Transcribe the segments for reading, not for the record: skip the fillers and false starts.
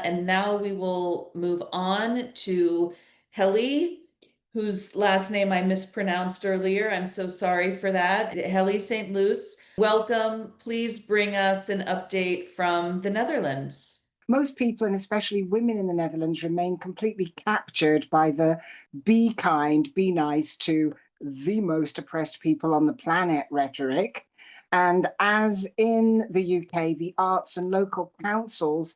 And now we will move on to Heli, whose last name I mispronounced earlier. I'm so sorry for that. Heli St. Luce, welcome. Please bring us an update from the Netherlands. Most people, and especially women in the Netherlands, remain completely captured by the be kind, be nice to the most oppressed people on the planet rhetoric. And as in the UK, the arts and local councils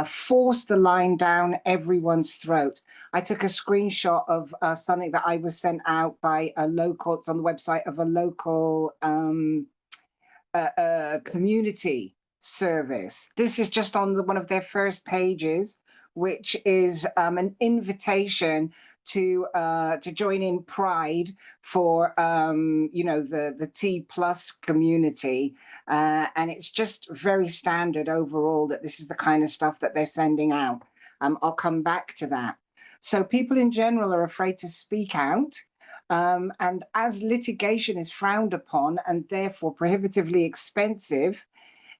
force the line down everyone's throat. I took a screenshot of something that I was sent out by a local, it's on the website of a local community service. This is just on one of their first pages, which is an invitation to join in Pride for the T plus community, and it's just very standard overall that this is the kind of stuff that they're sending out. I'll come back to that. So people in general are afraid to speak out. And as litigation is frowned upon and therefore prohibitively expensive,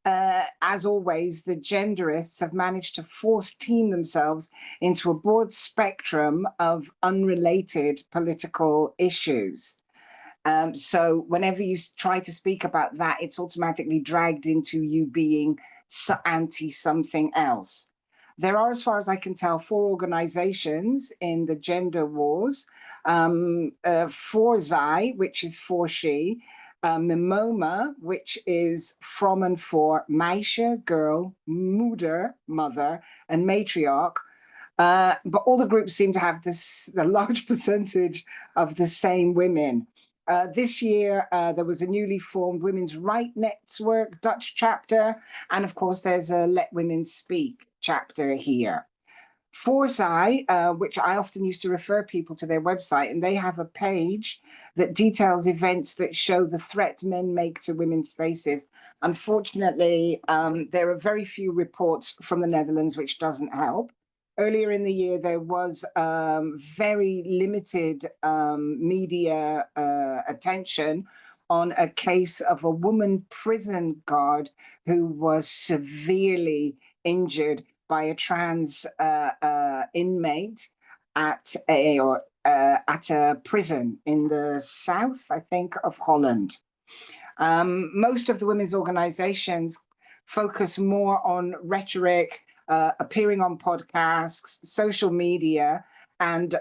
as always, the genderists have managed to force team themselves into a broad spectrum of unrelated political issues. So whenever you try to speak about that, it's automatically dragged into you being anti something else. There are, as far as I can tell, 4 organizations in the gender wars. For Zij, which is for she, Mimoma, which is from and for meisje, girl, moeder, mother, and matriarch. But all the groups seem to have the large percentage of the same women. This year, there was a newly formed Women's Right Network Dutch chapter, and of course, there's a Let Women Speak chapter here. For Zij, which I often used to refer people to their website, and they have a page that details events that show the threat men make to women's spaces. Unfortunately, there are very few reports from the Netherlands, which doesn't help. Earlier in the year, there was very limited media attention on a case of a woman prison guard who was severely injured by a trans inmate at a prison in the south, I think, of Holland. Most of the women's organizations focus more on rhetoric, appearing on podcasts, social media, and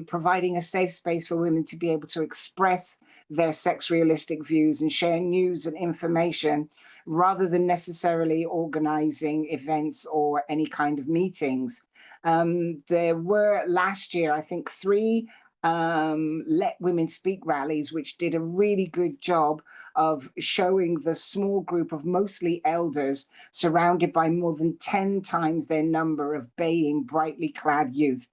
providing a safe space for women to be able to express their sex realistic views and share news and information rather than necessarily organizing events or any kind of meetings. There were last year, I think, 3 Let Women Speak rallies, which did a really good job of showing the small group of mostly elders surrounded by more than 10 times their number of baying, brightly clad youth.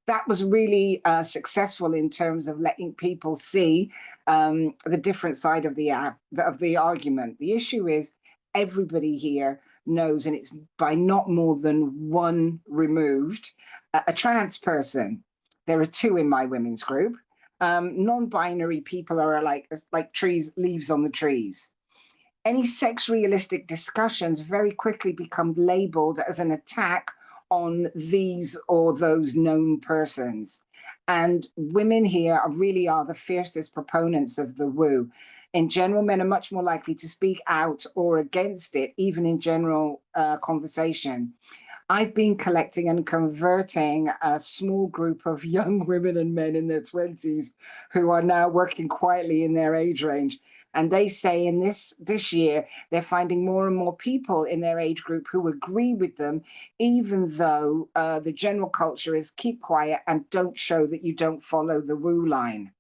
That was really successful in terms of letting people see the different side of the argument. The issue is everybody here knows, and it's by not more than 1 removed, a trans person. There are 2 in my women's group. Non-binary people are like trees, leaves on the trees. Any sex realistic discussions very quickly become labeled as an attack on these or those known persons. And women here really are the fiercest proponents of the woo. In general, men are much more likely to speak out or against it, even in general conversation. I've been collecting and converting a small group of young women and men in their 20s who are now working quietly in their age range. And they say in this year, they're finding more and more people in their age group who agree with them, even though the general culture is keep quiet and don't show that you don't follow the woo line.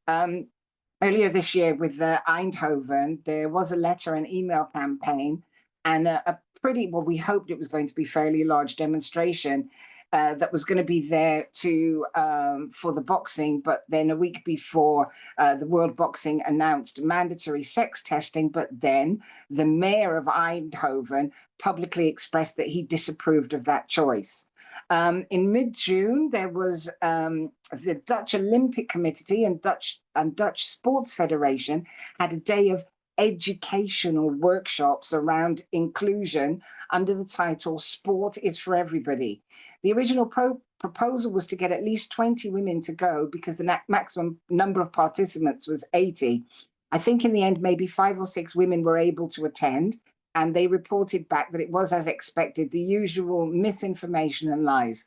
Earlier this year with Eindhoven, there was a letter and email campaign and a pretty, well, we hoped it was going to be fairly large demonstration that was going to be there for the boxing, but then a week before the World Boxing announced mandatory sex testing, but then the mayor of Eindhoven publicly expressed that he disapproved of that choice. In mid-June, there was the Dutch Olympic Committee and Dutch Sports Federation had a day of educational workshops around inclusion under the title Sport is for Everybody. The original proposal was to get at least 20 women to go because the maximum number of participants was 80. I think in the end, maybe 5 or 6 women were able to attend, and they reported back that it was as expected, the usual misinformation and lies.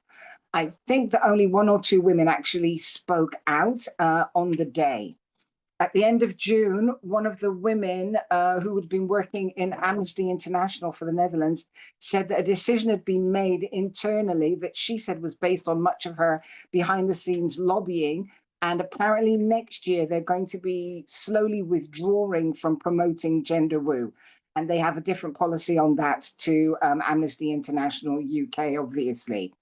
I think that only 1 or 2 women actually spoke out on the day. At the end of June, one of the women who had been working in Amnesty International for the Netherlands said that a decision had been made internally that she said was based on much of her behind the scenes lobbying. And apparently next year, they're going to be slowly withdrawing from promoting gender woo. And they have a different policy on that to Amnesty International UK, obviously.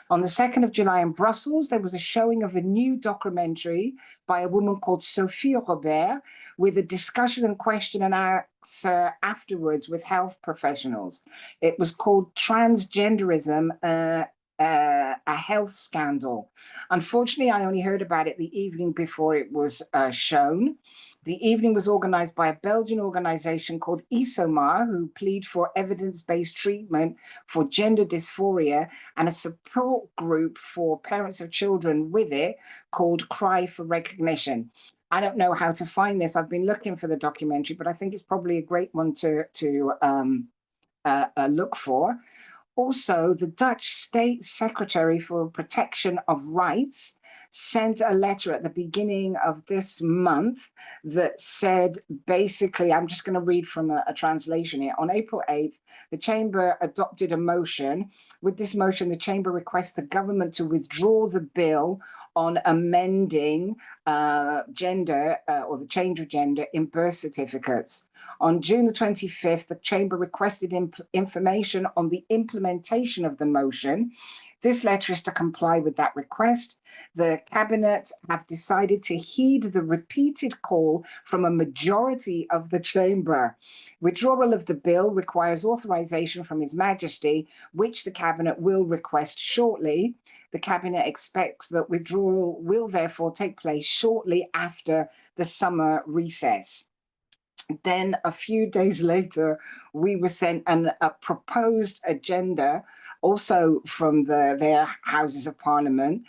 On the 2nd of July in Brussels, there was a showing of a new documentary by a woman called Sophie Robert with a discussion and question and answer afterwards with health professionals. It was called Transgenderism, a health scandal. Unfortunately, I only heard about it the evening before it was shown. The evening was organized by a Belgian organization called ISOMAR, who plead for evidence-based treatment for gender dysphoria, and a support group for parents of children with it called Cry for Recognition. I don't know how to find this. I've been looking for the documentary, but I think it's probably a great one to look for. Also, the Dutch State Secretary for Protection of Rights sent a letter at the beginning of this month that said, basically, I'm just going to read from a translation here. On April 8th, the Chamber adopted a motion. With this motion, the Chamber requests the government to withdraw the bill on amending gender or the change of gender in birth certificates. On June the 25th, the Chamber requested information on the implementation of the motion. This letter is to comply with that request. The Cabinet have decided to heed the repeated call from a majority of the Chamber. Withdrawal of the bill requires authorization from His Majesty, which the Cabinet will request shortly. The Cabinet expects that withdrawal will therefore take place shortly after the summer recess. Then a few days later, we were sent a proposed agenda, also from their Houses of Parliament,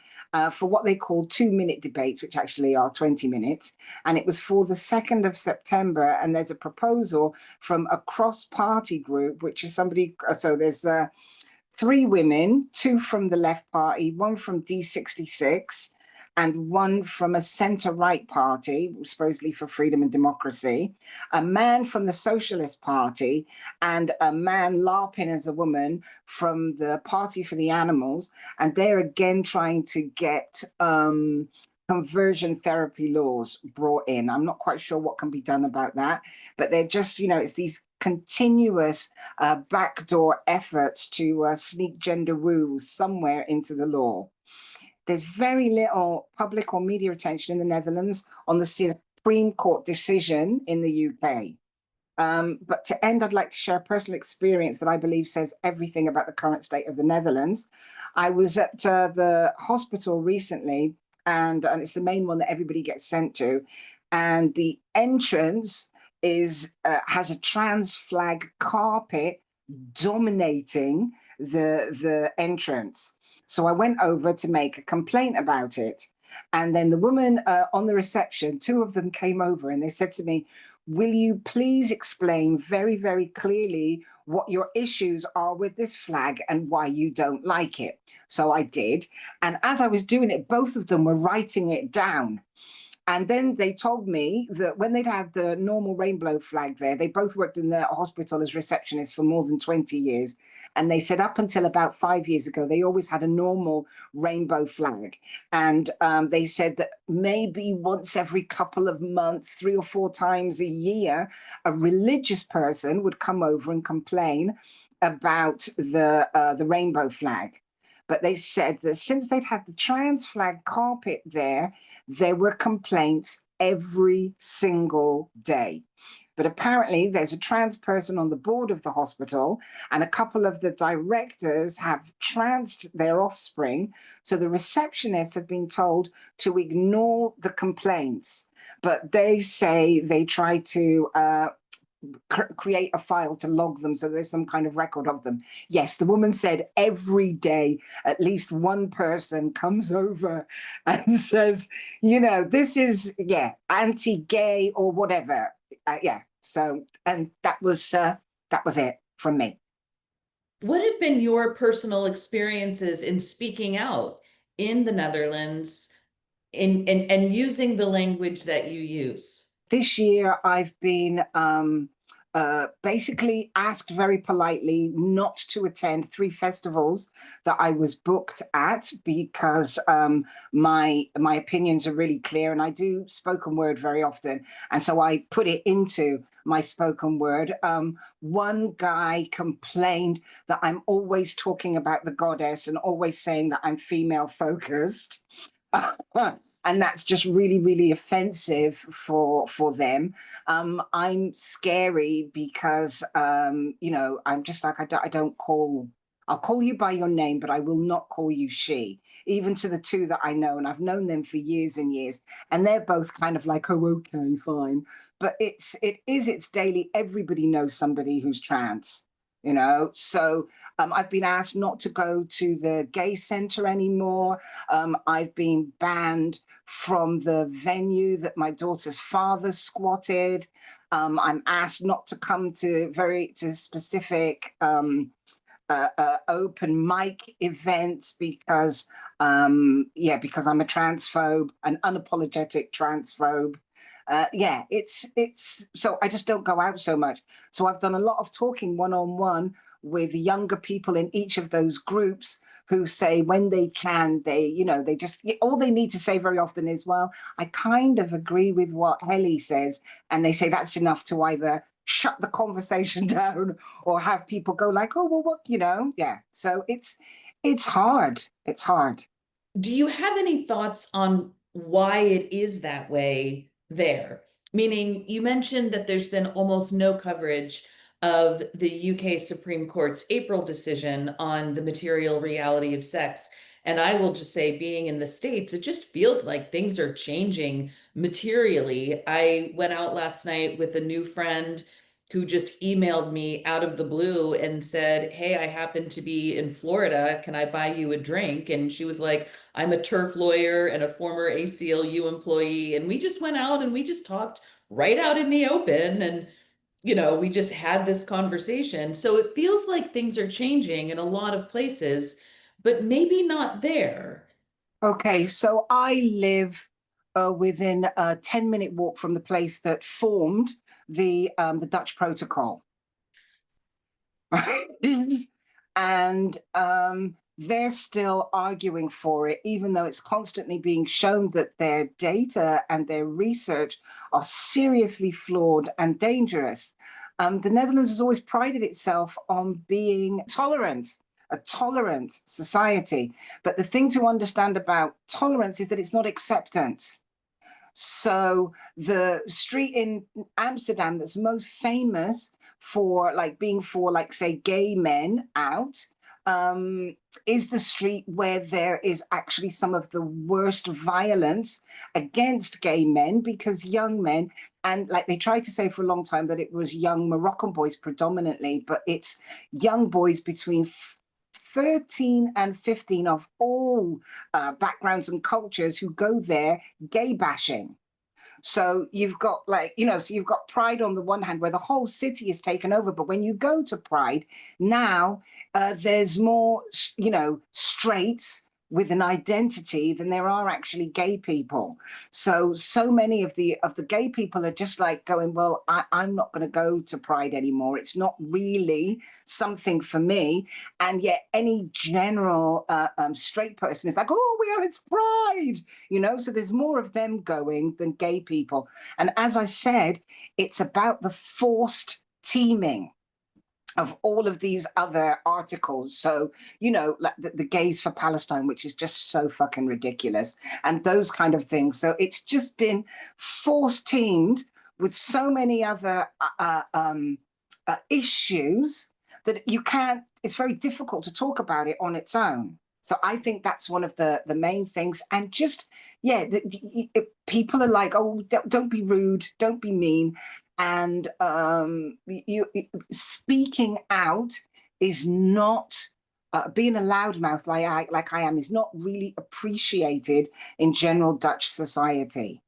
for what they call 2-minute debates, which actually are 20 minutes. And it was for the 2nd of September. And there's a proposal from a cross-party group, which is somebody, so there's 3 women, 2 from the left party, 1 from D66, and 1 from a centre-right party, supposedly for freedom and democracy, a man from the Socialist Party, and a man LARPing as a woman from the Party for the Animals. And they're again trying to get conversion therapy laws brought in. I'm not quite sure what can be done about that, but they're just, it's these continuous backdoor efforts to sneak gender woo somewhere into the law. There's very little public or media attention in the Netherlands on the Supreme Court decision in the UK. But to end, I'd like to share a personal experience that I believe says everything about the current state of the Netherlands. I was at the hospital recently, and it's the main one that everybody gets sent to. And the entrance has a trans flag carpet dominating the entrance. So I went over to make a complaint about it. And then the woman on the reception, 2 of them came over and they said to me, will you please explain very, very clearly what your issues are with this flag and why you don't like it? So I did. And as I was doing it, both of them were writing it down. And then they told me that when they'd had the normal rainbow flag there, they both worked in the hospital as receptionists for more than 20 years. And they said up until about 5 years ago, they always had a normal rainbow flag. And they said that maybe once every couple of months, 3 or 4 times a year, a religious person would come over and complain about the rainbow flag. But they said that since they'd had the trans flag carpet there were complaints every single day. But apparently there's a trans person on the board of the hospital, and a couple of the directors have transed their offspring. So the receptionists have been told to ignore the complaints. But they say they try to create a file to log them so there's some kind of record of them. Yes, the woman said every day at least one person comes over and says, this is, yeah, anti-gay or whatever. Yeah. So, and that was it from me. What have been your personal experiences in speaking out in the Netherlands and using the language that you use? This year, I've been basically asked very politely not to attend 3 festivals that I was booked at because my opinions are really clear, and I do spoken word very often, and so I put it into my spoken word. One guy complained that I'm always talking about the goddess and always saying that I'm female focused. And that's just really, really offensive for them. I'm scary because I'm just like I don't call. I'll call you by your name, but I will not call you she. Even to the 2 that I know, and I've known them for years and years, and they're both kind of like, oh, okay, fine. But it's daily. Everybody knows somebody who's trans, So I've been asked not to go to the gay center anymore. I've been banned from the venue that my daughter's father squatted. I'm asked not to come to specific open mic events because because I'm a transphobe, an unapologetic transphobe. It's so I just don't go out so much. So I've done a lot of talking one-on-one with younger people in each of those groups who say when they can, they just, all they need to say very often is, well, I kind of agree with what Heli says. And they say that's enough to either shut the conversation down or have people go like, oh, well, what, yeah. So it's hard. It's hard. Do you have any thoughts on why it is that way there? Meaning, you mentioned that there's been almost no coverage of the UK Supreme Court's April decision on the material reality of sex. And I will just say, being in the States, it just feels like things are changing materially. I went out last night with a new friend who just emailed me out of the blue and said, hey, I happen to be in Florida. Can I buy you a drink? And she was like, I'm a turf lawyer and a former ACLU employee. And we just went out and we just talked right out in the open. And, we just had this conversation. So it feels like things are changing in a lot of places, but maybe not there. Okay, so I live within a 10-minute walk from the place that formed the Dutch Protocol. And they're still arguing for it, even though it's constantly being shown that their data and their research are seriously flawed and dangerous. The Netherlands has always prided itself on being tolerant, a tolerant society. But the thing to understand about tolerance is that it's not acceptance. So the street in Amsterdam that's most famous for being for say gay men out um, is the street where there is actually some of the worst violence against gay men because young men, and they tried to say for a long time that it was young Moroccan boys predominantly, but it's young boys between 13 and 15 of all backgrounds and cultures who go there gay bashing. So you've got so you've got Pride on the one hand where the whole city is taken over. But when you go to Pride now, there's more, straights with an identity than there are actually gay people. So many of the gay people are just going, well, I'm not going to go to Pride anymore. It's not really something for me. And yet any general straight person is like, oh, it's Pride, so there's more of them going than gay people. And as I said, it's about the forced teaming of all of these other articles. So, like the Gays for Palestine, which is just so fucking ridiculous, and those kind of things. So it's just been force teamed with so many other issues that it's very difficult to talk about it on its own. So I think that's one of the main things. And just, yeah, people are like, oh, don't be rude, don't be mean. and speaking out is not being a loudmouth like I am is not really appreciated in general Dutch society.